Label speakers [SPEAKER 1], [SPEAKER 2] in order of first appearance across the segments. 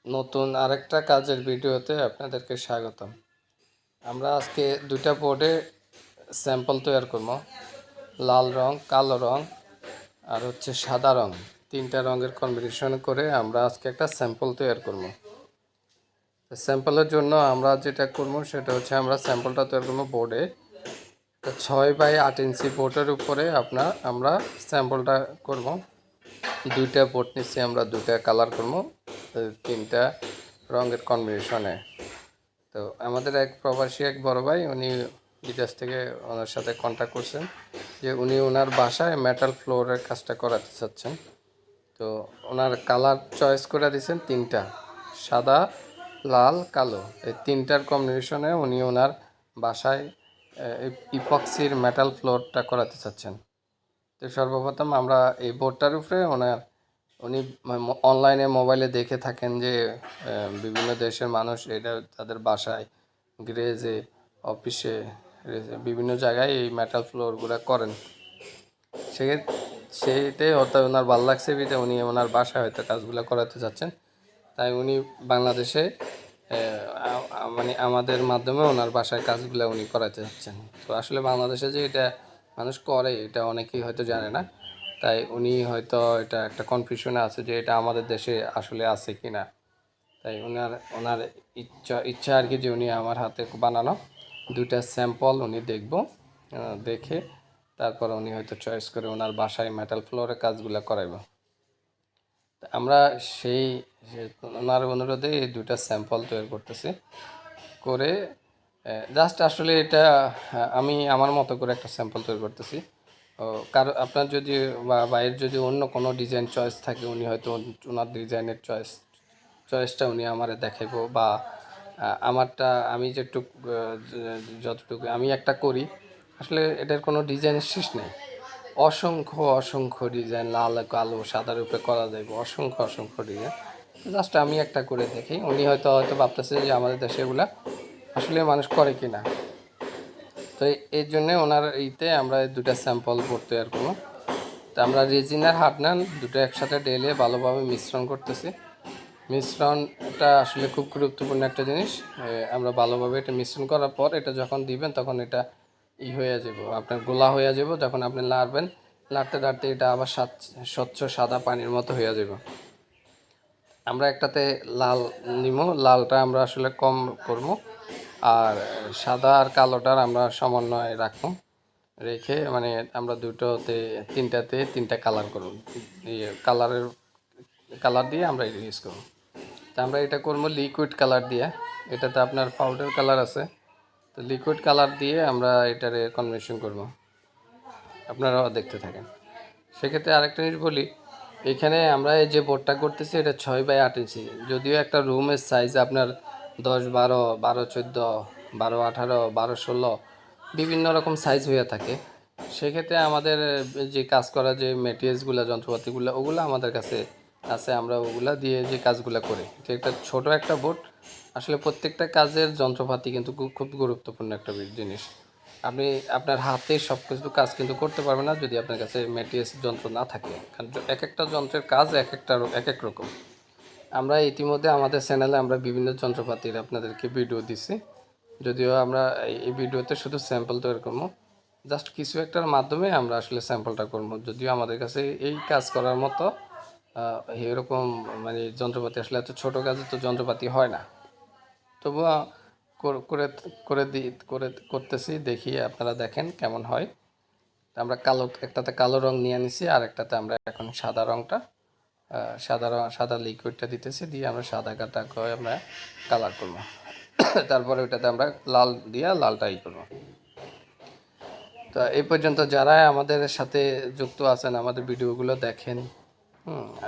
[SPEAKER 1] নতুন আরেকটা কাজের ভিডিওতে আপনাদেরকে স্বাগতম। আমরা আজকে দুইটা বোর্ডে স্যাম্পল তৈরি করব। লাল রং, কালো রং আর হচ্ছে সাদা রং, তিনটা রঙের কম্বিনেশন করে আমরা আজকে একটা স্যাম্পল তৈরি করব। স্যাম্পলের জন্য আমরা যেটা করব সেটা হচ্ছে আমরা স্যাম্পলটা তৈরি করব বোর্ডে 6x8 ইঞ্চি বোর্ডের উপরে আমরা স্যাম্পলটা করব। দুইটা বোর্ড নিচ্ছি, আমরা দুইটা কালার করব তিনটা রঙের কম্বিনেশনে। তো আমাদের এক প্রবাসী এক বড় ভাই, উনি বিদেশ থেকে ওনার সাথে কন্ট্যাক্ট করছেন যে উনি ওনার বাসায় মেটাল ফ্লোরের কাজটা করাতে চাচ্ছেন। তো ওনার কালার চয়েস করে দিয়েছেন তিনটা, সাদা, লাল, কালো, এই তিনটার কম্বিনেশনে উনি ওনার বাসায় ইপক্সির মেটাল ফ্লোরটা করাতে চাচ্ছেন। তো সর্বপ্রথম আমরা এই বোর্ডটার উপরে উনি অনলাইনে মোবাইলে দেখে থাকেন যে বিভিন্ন দেশের মানুষ এটা তাদের বাসায়, গ্যারেজে, অফিসে, বিভিন্ন জায়গায় এই মেটাল ফ্লোরগুলো করেন। সেইটাই হয়তো ওনার ভালো লাগছে, বিধে উনি ওনার বাসায় হয়তো কাজগুলো করাতে যাচ্ছেন। তাই উনি বাংলাদেশে মানে আমাদের মাধ্যমে ওনার বাসায় কাজগুলো উনি করাতে যাচ্ছেন। তো আসলে বাংলাদেশে যে এটা মানুষ করে এটা অনেকেই হয়তো জানে না। তাই উনি হয়তো এটা একটা কনফিউশনে আছে যে এটা আমাদের দেশে আসলে আছে কি না। তাই ওনার ইচ্ছা আর কি যে উনি আমার হাতে বানানো দুইটা স্যাম্পল উনি দেখে তারপর উনি হয়তো চয়েস করে ওনার বাসায় মেটাল ফ্লোরের কাজগুলো করাইব। আমরা সেই ওনার অনুরোধে এই দুইটা স্যাম্পল তৈরি করতেছি, করে জাস্ট আসলে এটা আমি আমার মতো করে একটা স্যাম্পল তৈরি করতেছি। কারো আপনার যদি বা বাইরের যদি অন্য কোনো ডিজাইন চয়েস থাকে, উনি হয়তো ওনার ডিজাইনের চয়েসটা উনি আমারে দেখাইবো, বা আমারটা আমি যতটুকু আমি একটা করি। আসলে এটার কোনো ডিজাইনের শেষ নেই, অসংখ্য অসংখ্য ডিজাইন, লাল, কালো, সাদার উপরে করা যাবে অসংখ্য অসংখ্য ডিজাইন। জাস্ট আমি একটা করে দেখি, উনি হয়তো ভাবতেছে যে আমাদের দেশে এগুলা আসলে মানুষ করে কি না। তো এই জন্যে ওনার আমরা দুটা স্যাম্পল বোর্ড তৈরি করবো। তো আমরা রেজিনার হার্ডনার দুটো একসাথে ঢেলে ভালোভাবে মিশ্রণ করতেছি। মিশ্রণটা আসলে খুব গুরুত্বপূর্ণ একটা জিনিস। আমরা ভালোভাবে এটা মিশ্রণ করার পর এটা যখন দিবেন তখন এটা হয়ে যাব, আপনার গোলা হয়ে যাব। যখন আপনি লাড়বেন, লাড়তে লাড়তে এটা আবার স্বচ্ছ সাদা পানির মতো হয়ে যাব। আমরা একটাতে লাল নিব, লালটা আমরা আসলে কম করব, আর সাদা আর কালোটার আমরা সমন্বয় রাখবো, রেখে মানে আমরা তিনটাতে তিনটা কালার করব, কালার দিয়ে আমরা ইউজ করব। তা আমরা এটা করবো লিকুইড কালার দিয়ে। এটাতে আপনার পাউডার কালার আছে, তো লিকুইড কালার দিয়ে আমরা এটারে কম্বিনেশন করব। আপনারাও দেখতে থাকেন। সেক্ষেত্রে আরেকটা জিনিস বলি, এখানে আমরা এই যে বোর্ডটা করতেছি এটা 6x8 ইঞ্চি। যদিও একটা রুমের সাইজ আপনার 10, 12, 12, 14, 12, 18, 12, 16 বিভিন্ন রকম সাইজ হয়ে থাকে। সেক্ষেত্রে আমাদের যে কাজ করা যে মেটেরিয়ালসগুলো, যন্ত্রপাতিগুলো, ওগুলো আমাদের কাছে আছে, আমরা ওগুলা দিয়ে যে কাজগুলো করি। তো একটা ছোট একটা বোর্ড, আসলে প্রত্যেকটা কাজের যন্ত্রপাতি কিন্তু খুব গুরুত্বপূর্ণ একটা জিনিস। আপনি আপনার হাতে সব কিছু কাজ কিন্তু করতে পারবেন না যদি আপনার কাছে ম্যাটিয়াস যন্ত্র না থাকে, কারণ এক একটা যন্ত্রের কাজ এক এক রকম। আমরা ইতিমধ্যে আমাদের চ্যানেলে আমরা বিভিন্ন যন্ত্রপাতির আপনাদেরকে ভিডিও দিছি। যদিও আমরা এই ভিডিওতে শুধু স্যাম্পল তৈরি করবো, জাস্ট কিছু একটার মাধ্যমে আমরা আসলে স্যাম্পলটা করবো। যদিও আমাদের কাছে এই কাজ করার মতো এরকম মানে যন্ত্রপাতি আসলে এত ছোটো কাজে তো যন্ত্রপাতি হয় না। তবুও করে করতেছি, দেখি আপনারা দেখেন কেমন হয়। আমরা একটাতে কালো রং নিয়ে নিছি, আর একটাতে আমরা এখন সাদা রংটা সাদা লিকুইডটা দিতেছি, দিয়ে আমরা সাদা কাটা করে আমরা কালার করবো। তারপরে ওইটাতে আমরা লাল দিয়ে লালটা করবো। তো এই পর্যন্ত যারা আমাদের সাথে যুক্ত আছেন, আমাদের ভিডিওগুলো দেখেন,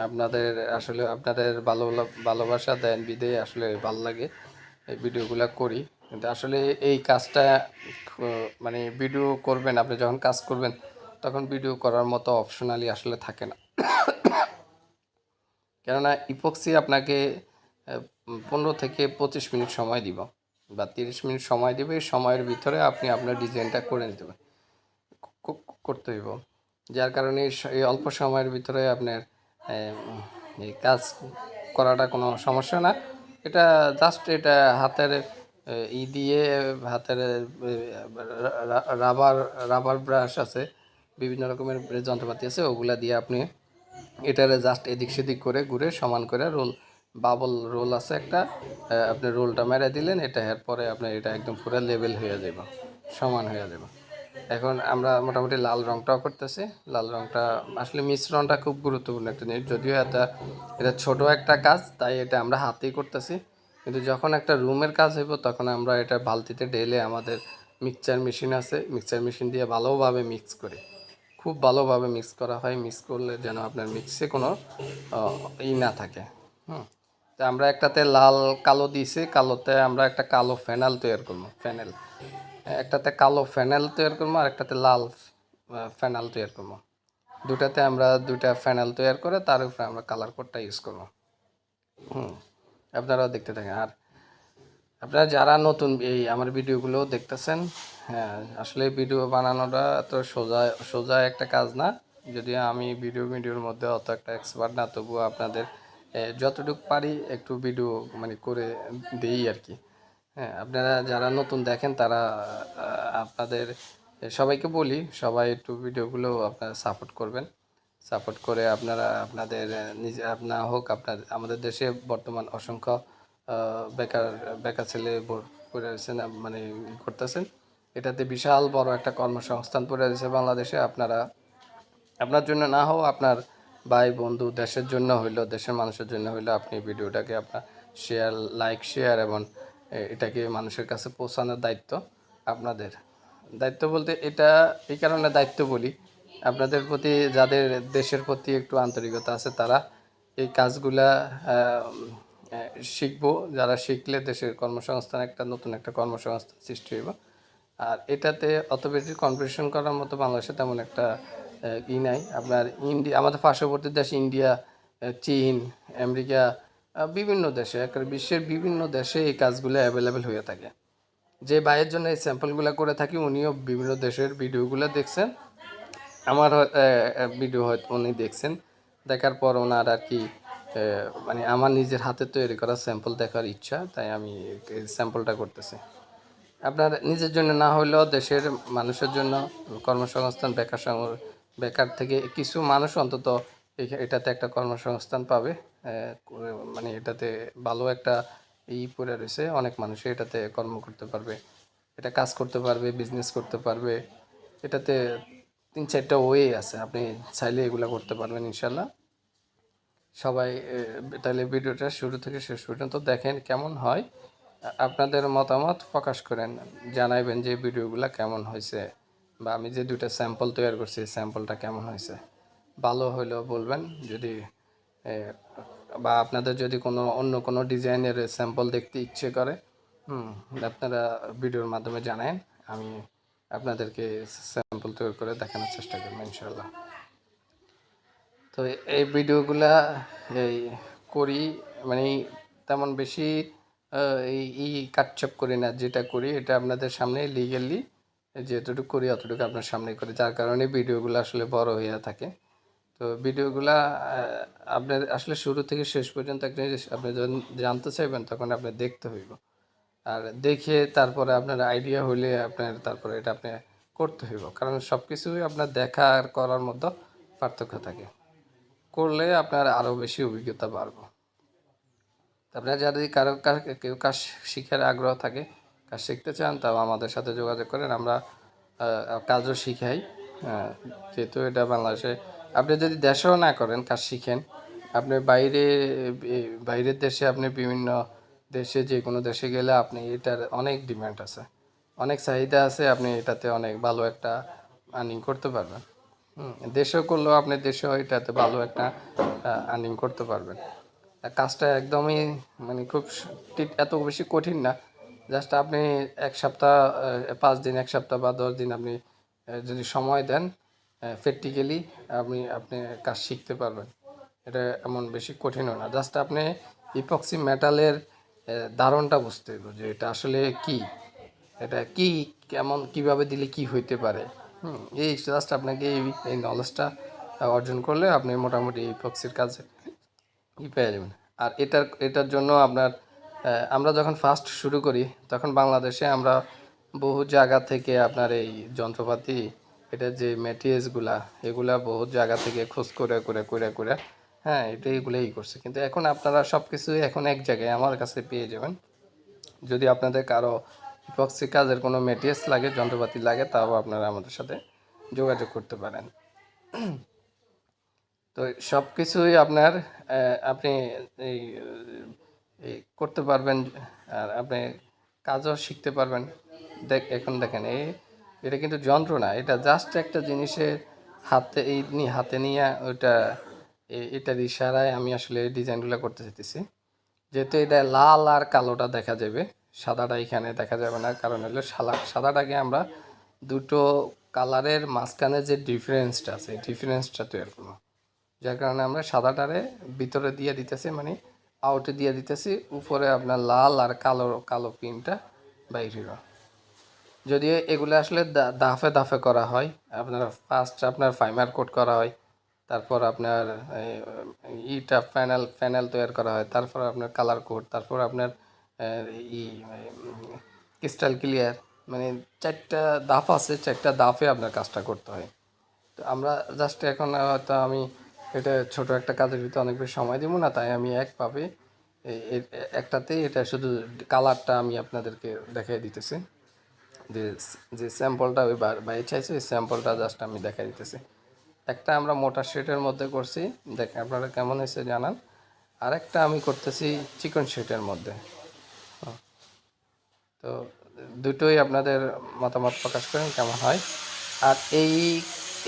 [SPEAKER 1] আপনাদের আসলে আপনাদের ভালোবাসা দেন বিদে আসলে ভালো লাগে এই ভিডিওগুলো করি। কিন্তু আসলে এই কাজটা মানে ভিডিও করবেন, আপনি যখন কাজ করবেন তখন ভিডিও করার মতো অপশনালি আসলে থাকে না। কেননা ইপক্সি আপনাকে 15 থেকে 25 মিনিট সময় দিব, বা 30 মিনিট সময় দেবে। এই সময়ের ভিতরে আপনি আপনার ডিজাইনটা করে নিতে করতে হইব। যার কারণে এই অল্প সময়ের ভিতরে আপনার এই কাজ করাটা কোনো সমস্যা না। এটা জাস্ট এটা হাতের দিয়ে হাতের রাবার রাবার ব্রাশ আছে, বিভিন্ন রকমের যন্ত্রপাতি আছে, ওগুলা দিয়ে আপনি এটারে জাস্ট এদিক সেদিক করে ঘুরে সমান করে রোল, বাবল রোল আছে একটা, আপনি রোলটা মেরে দিলেন, এটা এরপরে আপনার এটা একদম পুরো লেভেল হয়ে যাব, সমান হয়ে যাব। এখন আমরা মোটামুটি লাল রঙটাও করতেছি। লাল রঙটা আসলে মিশ্রণটা খুব গুরুত্বপূর্ণ একটা জিনিস, যদিও এটা ছোট একটা কাজ, তাই এটা আমরা হাতেই করতেছি। কিন্তু যখন একটা রুমের কাজ হইব তখন আমরা এটা বালতিতে ঢেলে, আমাদের মিক্সচার মেশিন আছে, মিক্সচার মেশিন দিয়ে ভালোভাবে মিক্স করি, খুব ভালোভাবে মিক্স করা হয়। মিক্স করলে যেন আপনার মিক্সে কোনো না থাকে। তো আমরা একটাতে লাল কালো দিয়েছি, কালোতে আমরা একটা কালো ফেনাল তৈরি করবো, ফেনাল একটাতে কালো ফেনাল তৈরি করবো, আর একটাতে লাল ফেনাল তৈরি করবো। দুটাতে আমরা দুইটা ফেনাল তৈরি করে তার উপরে আমরা কালার কোডটা ইউজ করবো। আপনারাও দেখতে থাকেন। আর আপনারা যারা নতুন এই আমার ভিডিওগুলো দেখতেছেন, হ্যাঁ আসলে ভিডিও বানানোটা এত সোজা একটা কাজ না। যদিও আমি ভিডিওর মধ্যে অত একটা এক্সপার্ট না, তবুও আপনাদের যতটুকু পারি একটু ভিডিও মানে করে দিই আর কি। হ্যাঁ, আপনারা যারা নতুন দেখেন তারা আপনাদের সবাইকে বলি, সবাই একটু ভিডিওগুলো আপনারা সাপোর্ট করবেন। সাপোর্ট করে আপনারা আপনাদের নিজে না হোক, আপনার আমাদের দেশে বর্তমান অসংখ্য বেকার বেকার ছেলে পড়ে রয়েছেন, মানে করতেছেন। এটাতে বিশাল বড় একটা কর্মসংস্থান পড়ে রয়েছে বাংলাদেশে। আপনারা আপনার জন্য না হোক, আপনার ভাই বন্ধু দেশের জন্য হইলো, দেশের মানুষের জন্য হইলো, আপনি ভিডিওটাকে আপনার শেয়ার এবং এটাকে মানুষের কাছে পৌঁছানোর দায়িত্ব আপনাদের। দায়িত্ব বলতে এটা এই কারণে দায়িত্ব বলি, আপনাদের প্রতি, যাদের দেশের প্রতি একটু আন্তরিকতা আছে তারা এই কাজগুলা শিখবো। যারা শিখলে দেশের কর্মসংস্থান, নতুন একটা কর্মসংস্থান সৃষ্টি হইব। আর এটাতে অত বেশি কম্পিটিশন করার মতো বাংলাদেশে তেমন একটা নাই। আপনার আমাদের পার্শ্ববর্তী দেশ ইন্ডিয়া, চীন, আমেরিকা, বিভিন্ন দেশে, বিশ্বের বিভিন্ন দেশে এই কাজগুলো অ্যাভেলেবেল হয়ে থাকে। যে ভাইয়ের জন্য এই স্যাম্পলগুলো করে থাকি, উনিও বিভিন্ন দেশের ভিডিওগুলো দেখছেন, আমার ভিডিও হয়তো উনি দেখছেন, দেখার পর ওনার আর কি মানে আমার নিজের হাতে তৈরি করা স্যাম্পল দেখার ইচ্ছা, তাই আমি স্যাম্পলটা করতেছি। আপনার নিজের জন্য না হলেও দেশের মানুষের জন্য কর্মসংস্থান, বেকার থেকে কিছু মানুষ অন্তত এটাতে একটা কর্মসংস্থান পাবে। মানে এটাতে ভালো একটা পড়ে রয়েছে, অনেক মানুষ এটাতে কর্ম করতে পারবে, এটা কাজ করতে পারবে, বিজনেস করতে পারবে। এটাতে 3-4টা ওয়ে আছে, আপনি চাইলে এগুলো করতে পারবেন ইনশাল্লাহ। সবাই তাহলে ভিডিওটা শুরু থেকে শেষ পর্যন্ত দেখেন, কেমন হয় আপনাদের মতামত প্রকাশ করেন, জানাইবেন যে ভিডিওগুলো কেমন হয়েছে, বা আমি যে দুইটা স্যাম্পল তৈরি করছি স্যাম্পলটা কেমন হয়েছে। ভালো হইলেও বলবেন, যদি বা আপনাদের যদি অন্য কোনো ডিজাইনের স্যাম্পল দেখতে ইচ্ছে করে, আপনারা ভিডিওর মাধ্যমে জানান, আমি আপনাদেরকে স্যাম্পল তৈরি করে দেখানোর চেষ্টা করবো ইনশাল্লাহ। তো এই ভিডিওগুলা এই করি, মানে তেমন বেশি কাটছাপ করি না, যেটা করি এটা আপনাদের সামনে লিগেলি যেতটুকু করি অতটুকু আপনার সামনে করি, যার কারণে ভিডিওগুলো আসলে বড় হয়ে থাকে। তো ভিডিওগুলা আপনার আসলে শুরু থেকে শেষ পর্যন্ত আপনি যখন জানতে চাইবেন তখন আপনি দেখতে হইব, আর দেখে তারপরে আপনার আইডিয়া হইলে তারপরে এটা আপনি করতে হইব, কারণ সব কিছুই আপনার দেখা আর করার মধ্যে পার্থক্য থাকে। করলে আপনার আরও বেশি অভিজ্ঞতা বাড়বে। আপনারা যদি কেউ কাজ শিখার আগ্রহ থাকে, কাজ শিখতে চান, তাও আমাদের সাথে যোগাযোগ করেন, আমরা কাজও শিখাই। যেহেতু এটা বাংলাদেশে, আপনি যদি দেশেও না করেন, কাজ শিখেন, আপনি বাইরের দেশে, আপনি বিভিন্ন দেশে, যে কোনো দেশে গেলে আপনি এটার অনেক ডিমান্ড আছে, অনেক চাহিদা আছে, আপনি এটাতে অনেক ভালো একটা আর্নিং করতে পারবেন। দেশেও করলেও আপনি দেশেও এটাতে ভালো একটা আর্নিং করতে পারবেন। কাজটা একদমই মানে এত বেশি কঠিন না। জাস্ট আপনি 1 সপ্তাহ, 5 দিন, 1 সপ্তাহ বা 10 দিন আপনি যদি সময় দেন, প্র্যাকটিক্যালি আপনি কাজ শিখতে পারবেন। এটা এমন বেশি কঠিনও না। জাস্ট আপনি ইপক্সি মেটালের ধারণটা বুঝতে হবে যে এটা আসলে কি, এটা কি, কেমন, কিভাবে দিলে কি হইতে পারে। এই জাস্ট আপনাকে এই নলেজটা অর্জন করলে আপনি মোটামুটি ইপক্সির কাজে পেয়ে যাবেন। আর এটার জন্য আপনার আমরা যখন ফার্স্ট শুরু করি তখন বাংলাদেশে আমরা বহু জায়গা থেকে আপনার এই যন্ত্রপাতি এটা যে ম্যাটেরিয়ালসগুলা এগুলা বহু জায়গা থেকে খোঁজ করে করে করে করে হ্যাঁ এগুলোই করছে, কিন্তু এখন আপনারা সব কিছু এখন এক জায়গায় আমার কাছে পেয়ে যাবেন। যদি আপনাদের কারো ইপক্সি কাজের কোনো ম্যাটেরিয়ালস লাগে, যন্ত্রপাতি লাগে, তাও আপনারা আমাদের সাথে যোগাযোগ করতে পারেন। তো সব কিছুই আপনার আপনি এই করতে পারবেন, আর আপনি কাজও শিখতে পারবেন। এখন দেখেন এটা কিন্তু যন্ত্র না, এটা জাস্ট একটা জিনিসের হাতে নিয়ে ওইটা এটার ইশারায় আমি আসলে ডিজাইনগুলো করতে চাইতেছি। যেহেতু এটা লাল আর কালোটা দেখা যাবে, সাদাটা এখানে দেখা যাবে না, কারণ হলো সাদাটাকে আমরা দুটো কালারের মাঝখানে যে ডিফারেন্সটা আছে এই ডিফারেন্সটা তৈরি করবো, যার কারণে আমরা সাদাটারে ভিতরে দিয়ে দিতেছি, মানে আউটে দিয়ে দিতেছি, উপরে আপনার লাল আর কালো কালো পিনটা বাইরে। যদিও এগুলো আসলে দাফে দাফে করা হয়, ফার্স্ট আপনার ফাইমার কোট করা হয়, তারপর আপনার ইটা প্যানেল তৈরি করা হয়, তারপর আপনার কালার কোড, তারপর আপনার ই ক্রিস্টাল ক্লিয়ার, মানে 4টা ধাপ আছে, 4টা ধাপে আপনার কাজটা করতে হয়। তো আমরা জাস্ট এখন হয়তো আমি এটা ছোট একটা কাজের ভিতরে অনেক বেশি সময় দিব না, তাই আমি একভাবে একটাতেই এটা শুধু কালারটা আমি আপনাদেরকে দেখাই দিতেছি। যে স্যাম্পলটা ওই বাইরে চাইছে ওই স্যাম্পলটা জাস্ট আমি দেখাই দিতেছি। একটা আমরা মোটা শেটের মধ্যে করছি, দেখেন আপনারা কেমন হয়েছে জানান। আরেকটা আমি করতেছি চিকন শেটের মধ্যে। তো দুটোই আপনাদের মতামত প্রকাশ করেন কেমন হয়। আর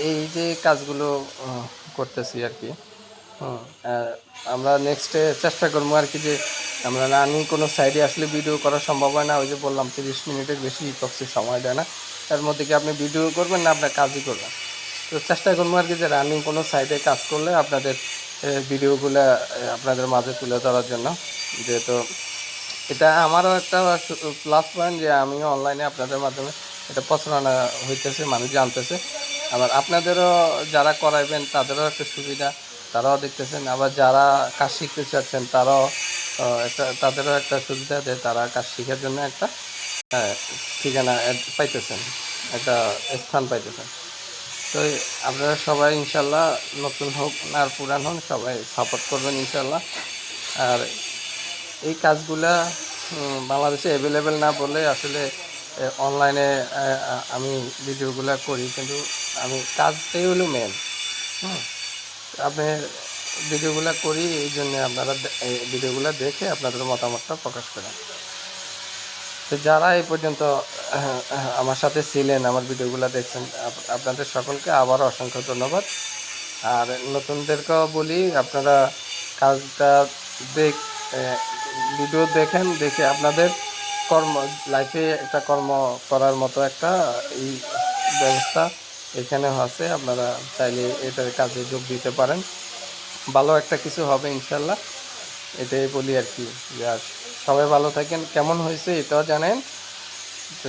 [SPEAKER 1] এই যে কাজগুলো করতেছি আর কি, আমরা নেক্সটে চেষ্টা করবো আর কি, যে আমরা রানিং কোনো সাইডে আসলে ভিডিও করা সম্ভব হয় না। ওই যে বললাম 30 মিনিটের বেশি ইপক্সি সময় দেয় না, তার মধ্যে কি আপনি ভিডিও করবেন না আপনার কাজই করবেন। তো চেষ্টা করবো আর কি যে রানিং কোনো সাইডে কাজ করলে আপনাদের ভিডিওগুলো আপনাদের মাঝে তুলে ধরার জন্য। যেহেতু এটা আমারও একটা প্লাস পয়েন্ট যে আমিও অনলাইনে আপনাদের মাধ্যমে এটা প্রচারণা হইতেছে, মানুষ জানতেছে। আবার আপনাদেরও যারা করাইবেন তাদেরও একটা সুবিধা, তারাও দেখতেছেন। আবার যারা কাজ শিখতে চাচ্ছেন তারাও তাদেরও একটা সুবিধা, যে তারা কাজ শেখার জন্য একটা ঠিকানা পাইতেছেন, একটা স্থান পাইতেছেন। তো আপনারা সবাই ইনশাল্লাহ নতুন হোক আর পুরান হোক সবাই সাপোর্ট করবেন ইনশাল্লাহ। আর এই কাজগুলা বাংলাদেশে অ্যাভেলেবেল না বলে আসলে অনলাইনে আমি ভিডিওগুলো করি, কিন্তু আমি কাজটাই হলো মেন। আপনি ভিডিওগুলো করি এই জন্য আপনারা ভিডিওগুলো দেখে আপনাদের মতামতটা প্রকাশ করেন। তো যারা এই পর্যন্ত আমার সাথে ছিলেন, আমার ভিডিওগুলো দেখছেন, আপনাদের সকলকে আবারও অসংখ্য ধন্যবাদ। আর নতুনদেরকেও বলি, আপনারা কাজটা ভিডিও দেখে আপনাদের লাইফে একটা কর্ম করার মতো একটা এই ব্যবস্থা এখানে আছে। আপনারা চাইলে এটার কাজে যোগ দিতে পারেন, ভালো একটা কিছু হবে ইনশাল্লাহ, এটাই বলি আর কি। আর সবাই ভালো থাকেন, কেমন হয়েছে এটাও জানেন। তো